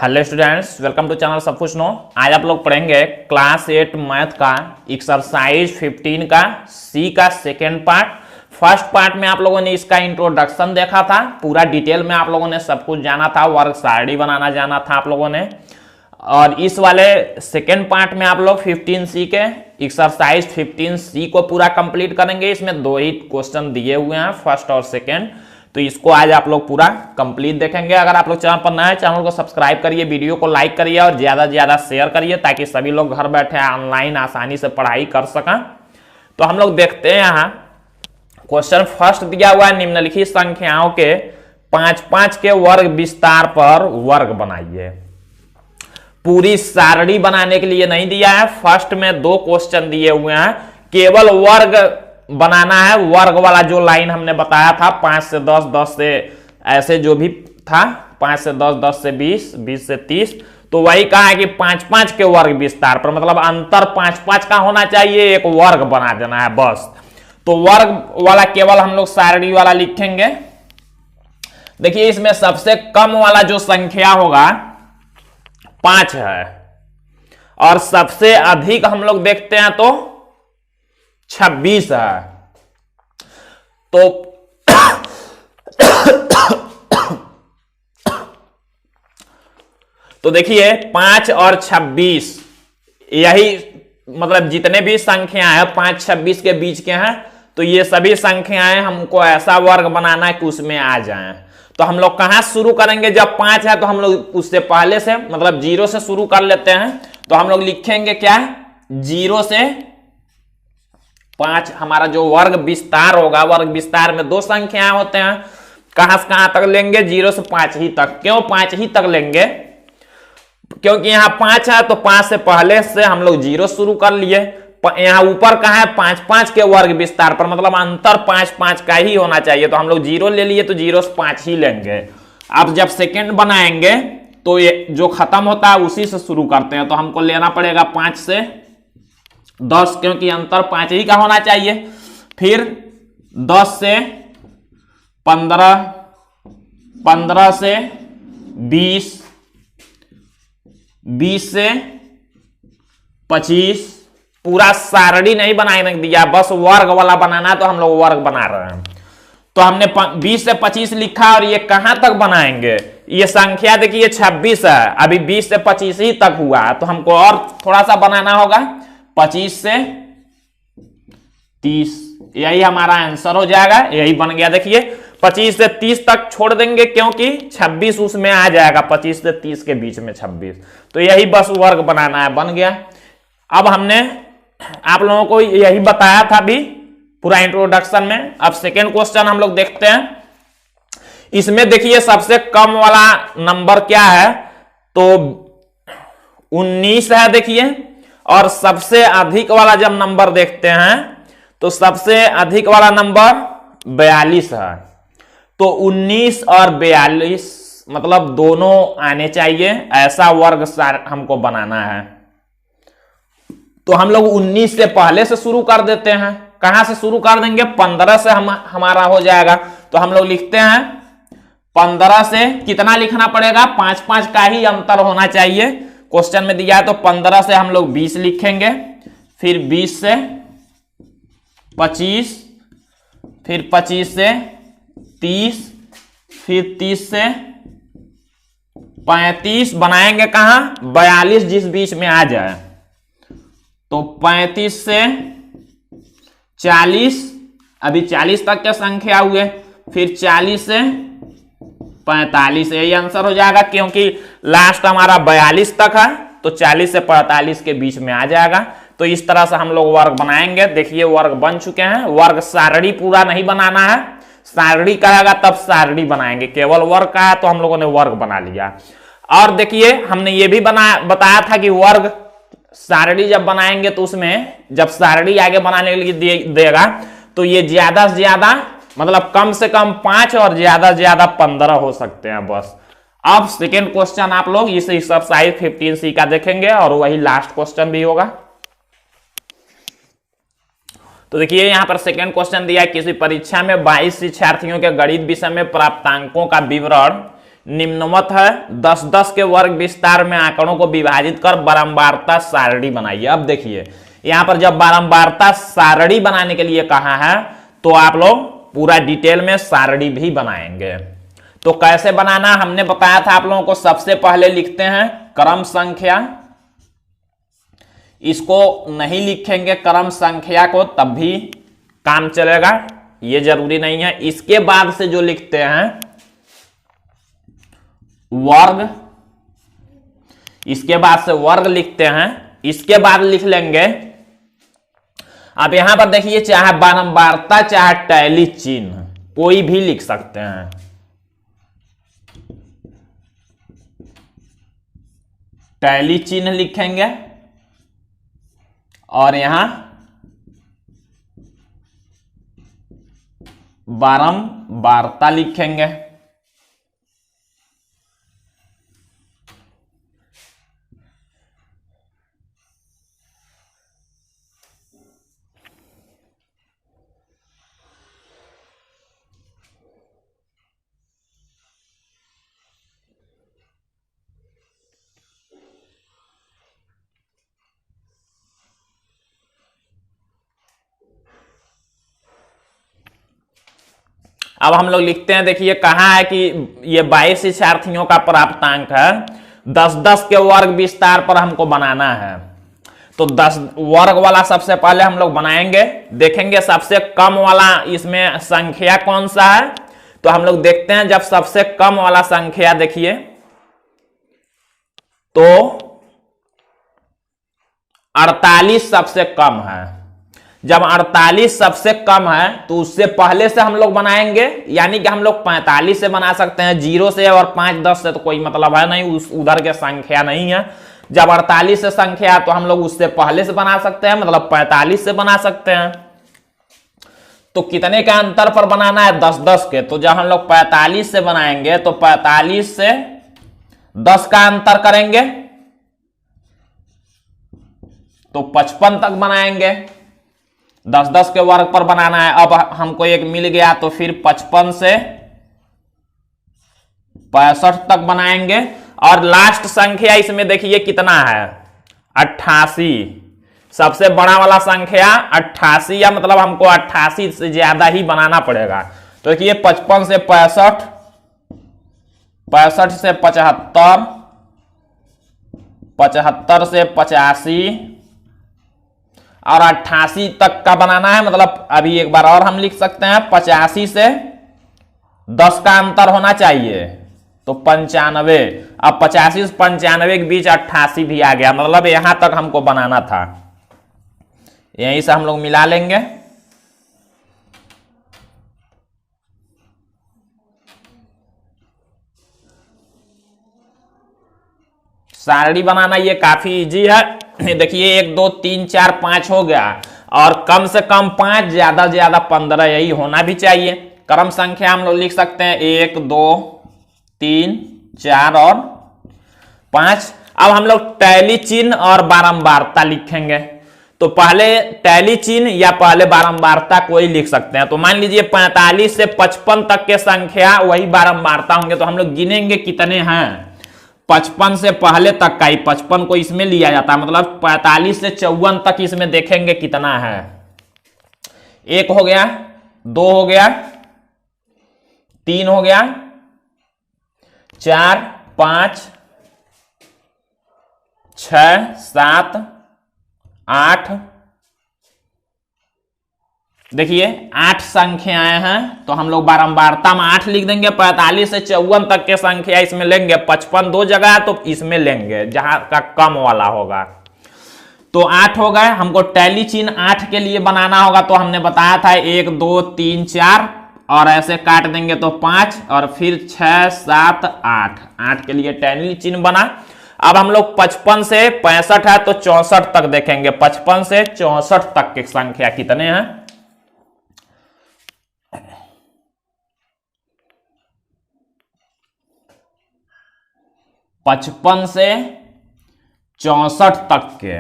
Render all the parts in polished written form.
Hello students, welcome to channel सब कुछ no. आज आप लोग पढ़ेंगे क्लास 8 मैथ का एक्सरसाइज 15 का सी का सेकेंड पार्ट। फर्स्ट पार्ट में आप लोगों ने इसका इंट्रोडक्शन देखा था, पूरा डिटेल में आप लोगों ने सब कुछ जाना था, वर्ग सारणी बनाना जाना था आप लोगों ने। और इस वाले सेकेंड पार्ट में आप लोग 15 सी के एक्सरसाइज 15 सी को पूरा कंप्लीट करेंगे। इसमें दो ही क्वेश्चन दिए हुए हैं, फर्स्ट और सेकेंड, तो इसको आज आप लोग पूरा कंप्लीट देखेंगे। अगर आप लोग चैनल पर नए हैं, चैनल को सब्सक्राइब करिए, वीडियो को लाइक करिए और ज्यादा से ज्यादा शेयर करिए ताकि सभी लोग घर बैठे ऑनलाइन आसानी से पढ़ाई कर सकें। तो हम लोग देखते हैं यहाँ क्वेश्चन फर्स्ट दिया हुआ है, निम्नलिखित संख्याओं के 5-5 के वर्ग विस्तार पर वर्ग बनाइए। पूरी सारणी बनाने के लिए नहीं दिया है, फर्स्ट में दो क्वेश्चन दिए हुए हैं, केवल वर्ग बनाना है। वर्ग वाला जो लाइन हमने बताया था 5 से 10, 10 से ऐसे जो भी था, 5 से 10, 10 से 20, 20 से 30, तो वही कहा है कि 5-5 के वर्ग विस्तार पर, मतलब अंतर 5-5 का होना चाहिए, एक वर्ग बना देना है बस। तो वर्ग वाला केवल हम लोग सारणी वाला लिखेंगे। देखिए इसमें सबसे कम वाला जो संख्या होगा 5 है और सबसे अधिक हम लोग देखते हैं तो 26 है। तो देखिए 5 और 26 यही, मतलब जितने भी संख्याएं हैं 5-26 के बीच के हैं, तो ये सभी संख्याएं हमको ऐसा वर्ग बनाना है कि उसमें आ जाएं। तो हम लोग कहां शुरू करेंगे? जब 5 है तो हम लोग उससे पहले से, मतलब 0 से शुरू कर लेते हैं। तो हम लोग लिखेंगे क्या? 0 से 5 हमारा जो वर्ग विस्तार होगा। वर्ग विस्तार में दो संख्याएं होते हैं, कहां से कहां तक लेंगे? 0 से 5 ही तक। क्यों 5 ही तक लेंगे? क्योंकि यहां 5 है तो 5 से पहले से हम लोग 0 शुरू कर लिए। यहां ऊपर कहां है? 5-5 के वर्ग विस्तार पर, मतलब अंतर 5-5 का ही होना चाहिए। तो हम लोग 0 ले लिए तो 0 से 5 ही लेंगे। अब जब सेकेंड बनाएंगे तो ये जो खत्म होता है उसी से शुरू करते हैं। तो हमको लेना पड़ेगा 5 से 10, क्योंकि अंतर 5 ही का होना चाहिए। फिर 10 से 15, 15 से 20, 20 से 25। पूरा सारणी नहीं बनाने दिया, बस वर्ग वाला बनाना, तो हम लोग वर्ग बना रहे हैं। तो हमने 20 से 25 लिखा और ये कहां तक बनाएंगे? ये संख्या देखिए 26 है, अभी 20 से 25 ही तक हुआ, तो हमको और थोड़ा सा बनाना होगा। 25 से 30, यही हमारा आंसर हो जाएगा, यही बन गया। देखिए 25 से 30 तक छोड़ देंगे क्योंकि 26 उसमें आ जाएगा, 25 से 30 के बीच में 26, तो यही बस वर्ग बनाना है, बन गया। अब हमने आप लोगों को यही बताया था भी पूरा इंट्रोडक्शन में। अब सेकेंड क्वेश्चन हम लोग देखते हैं। इसमें देखिए सबसे कम वाला नंबर क्या है? तो 19 है देखिए, और सबसे अधिक वाला जब नंबर देखते हैं तो सबसे अधिक वाला नंबर 42 है। तो 19 और 42 मतलब दोनों आने चाहिए, ऐसा वर्ग हमको बनाना है। तो हम लोग 19 से पहले से शुरू कर देते हैं। कहां से शुरू कर देंगे? 15 से हमारा हो जाएगा। तो हम लोग लिखते हैं 15 से कितना लिखना पड़ेगा? 5-5 का ही अंतर होना चाहिए, क्वेश्चन में दिया है। तो 15 से हम लोग 20 लिखेंगे, फिर 20 से 25, फिर 25 से 30, फिर 30 से 35 बनाएंगे। कहां? 42 जिस बीच में आ जाए। तो 35 से 40, अभी 40 तक के संख्या हुए, फिर 40 से 45, यही आंसर हो जाएगा क्योंकि लास्ट हमारा 42 तक है, तो 40 से 45 के बीच में आ जाएगा। तो इस तरह से हम लोग वर्ग बनाएंगे। देखिए वर्ग बन चुके हैं। वर्ग सारणी पूरा नहीं बनाना है, सारणी कहेगा तब सारणी बनाएंगे, केवल वर्ग का है तो हम लोगों ने वर्ग बना लिया। और देखिए हमने ये भी बताया था कि वर्ग सारणी जब बनाएंगे तो उसमें जब सारणी आगे बनाने के लिए देगा तो ये ज्यादा से ज्यादा, मतलब कम से कम 5 और ज्यादा से ज्यादा 15 हो सकते हैं बस। अब सेकेंड क्वेश्चन आप लोग इस एक्सरसाइज 15 सी का देखेंगे और वही लास्ट क्वेश्चन भी होगा। तो देखिए यहां पर सेकेंड क्वेश्चन दिया है, किसी परीक्षा में 22 शिक्षार्थियों के गणित विषय में प्राप्तांकों का विवरण निम्नवत है, 10-10 के वर्ग विस्तार में आंकड़ों को विभाजित कर बारंबारता सारणी बनाइए। अब देखिए यहां पर जब बारंबारता सारणी बनाने के लिए कहा है तो आप लोग पूरा डिटेल में सारणी भी बनाएंगे। तो कैसे बनाना हमने बताया था आप लोगों को। सबसे पहले लिखते हैं क्रम संख्या, इसको नहीं लिखेंगे क्रम संख्या को तब भी काम चलेगा, ये जरूरी नहीं है। इसके बाद से जो लिखते हैं वर्ग, इसके बाद से वर्ग लिखते हैं, इसके बाद लिख लेंगे। अब यहां पर देखिए चाहे बारंबारता चाहे टैली चिन्ह कोई भी लिख सकते हैं। टैली चिन्ह लिखेंगे और यहां बारंबारता लिखेंगे। अब हम लोग लिखते हैं, देखिए कहा है कि ये 22 शिक्षार्थियों का प्राप्तांक है, 10-10 के वर्ग विस्तार पर हमको बनाना है। तो 10 वर्ग वाला सबसे पहले हम लोग बनाएंगे, देखेंगे सबसे कम वाला इसमें संख्या कौन सा है। तो हम लोग देखते हैं, जब सबसे कम वाला संख्या देखिए तो 48 सबसे कम है। जब 48 सबसे कम है तो उससे पहले से हम लोग बनाएंगे, यानी कि हम लोग 45 से बना सकते हैं, 0 से और 5-10 से तो कोई मतलब है नहीं, उस उधर के संख्या नहीं है। जब 48 से संख्या तो हम लोग उससे पहले से बना सकते हैं, मतलब 45 से बना सकते हैं। तो कितने के अंतर पर बनाना है? 10-10 के। तो जब हम लोग 45 से बनाएंगे तो 45 से 10 का अंतर करेंगे तो 55 तक बनाएंगे। 10-10 के वर्ग पर बनाना है। अब हमको एक मिल गया तो फिर 55 से 65 तक बनाएंगे। और लास्ट संख्या इसमें देखिए कितना है? 88। सबसे बड़ा वाला संख्या 88, या मतलब हमको 88 से ज्यादा ही बनाना पड़ेगा। तो देखिए 55 से 65, 65 से 75, 75 से 85 और 88 तक का बनाना है। मतलब अभी एक बार और हम लिख सकते हैं, 85 से 10 का अंतर होना चाहिए तो 95। अब 85 से 95 के बीच 88 भी आ गया, मतलब यहां तक हमको बनाना था। यहीं से हम लोग मिला लेंगे। सारणी बनाना ये काफी इजी है। देखिए 1 2 3 4 5 हो गया, और कम से कम 5, ज्यादा से ज्यादा 15, यही होना भी चाहिए। क्रम संख्या हम लोग लिख सकते हैं 1 2 3 4 और 5। अब हम लोग टैली चिन्ह और बारंबारता लिखेंगे। तो पहले टैली चिन्ह या पहले बारंबारता कोई लिख सकते हैं। तो मान लीजिए 45 से 55 तक के संख्या वही बारंबारता होंगे। तो हम लोग गिनेंगे कितने हैं। 55 से पहले तक का ही 55 को इसमें लिया जाता है, मतलब 45 से 54 तक इसमें देखेंगे कितना है। 1 हो गया, 2 हो गया, 3 हो गया, 4 5 6 7 8। देखिए 8 संख्याएं हैं, तो हम लोग बारंबारता में 8 लिख देंगे। 45 से 54 तक के संख्या इसमें लेंगे। 55 दो जगह है तो इसमें लेंगे जहां का कम वाला होगा। तो 8 हो गए। हमको टैली चिन्ह 8 के लिए बनाना होगा, तो हमने बताया था 1 2 3 4 और ऐसे काट देंगे तो 5 और फिर 6 7 8। 8 के लिए टैली चिन्ह बना। अब हम लोग 55 से 65 है तो 64 तक देखेंगे। 55 से 64 तक की संख्या कितने हैं? पचपन से 64 तक के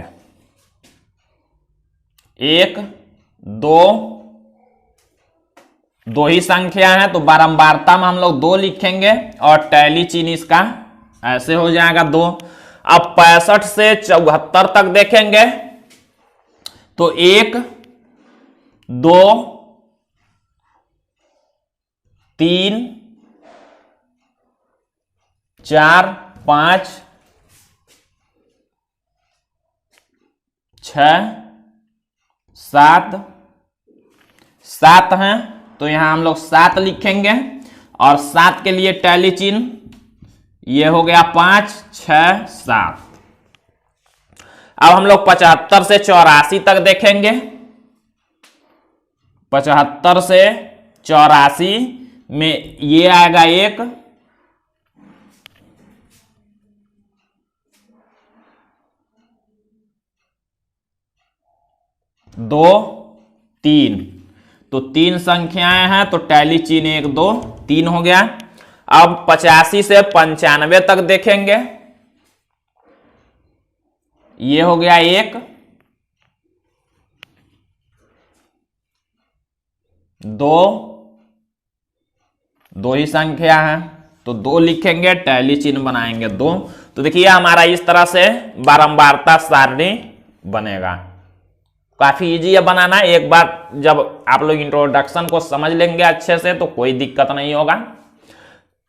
1 2 दो ही संख्या है तो बारंबारता में हम लोग 2 लिखेंगे और टैली चिन्ह इसका ऐसे हो जाएगा 2। अब 65 से 74 तक देखेंगे तो 1 2 3 4 5 6 7 7 हैं तो यहां हम लोग 7 लिखेंगे और 7 के लिए टैली चिन्ह ये हो गया 5 6 7। अब हम लोग 75 से 84 तक देखेंगे। 75 से 84 में ये आएगा 1 2 3 तो 3 संख्याएं हैं तो टैली चिन्ह 1 2 3 हो गया। अब 85 से 95 तक देखेंगे। ये हो गया 1 2 2 ही संख्या है तो 2 लिखेंगे, टैली चिन्ह बनाएंगे 2। तो देखिए हमारा इस तरह से बारंबारता सारणी बनेगा। काफी इजी है बनाना। एक बार जब आप लोग इंट्रोडक्शन को समझ लेंगे अच्छे से तो कोई दिक्कत नहीं होगा।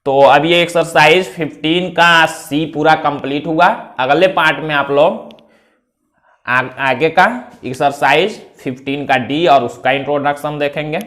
तो अब ये एक्सरसाइज 15 का सी पूरा कंप्लीट हुआ। अगले पार्ट में आप लोग आगे का एक्सरसाइज 15 का डी और उसका इंट्रोडक्शन देखेंगे।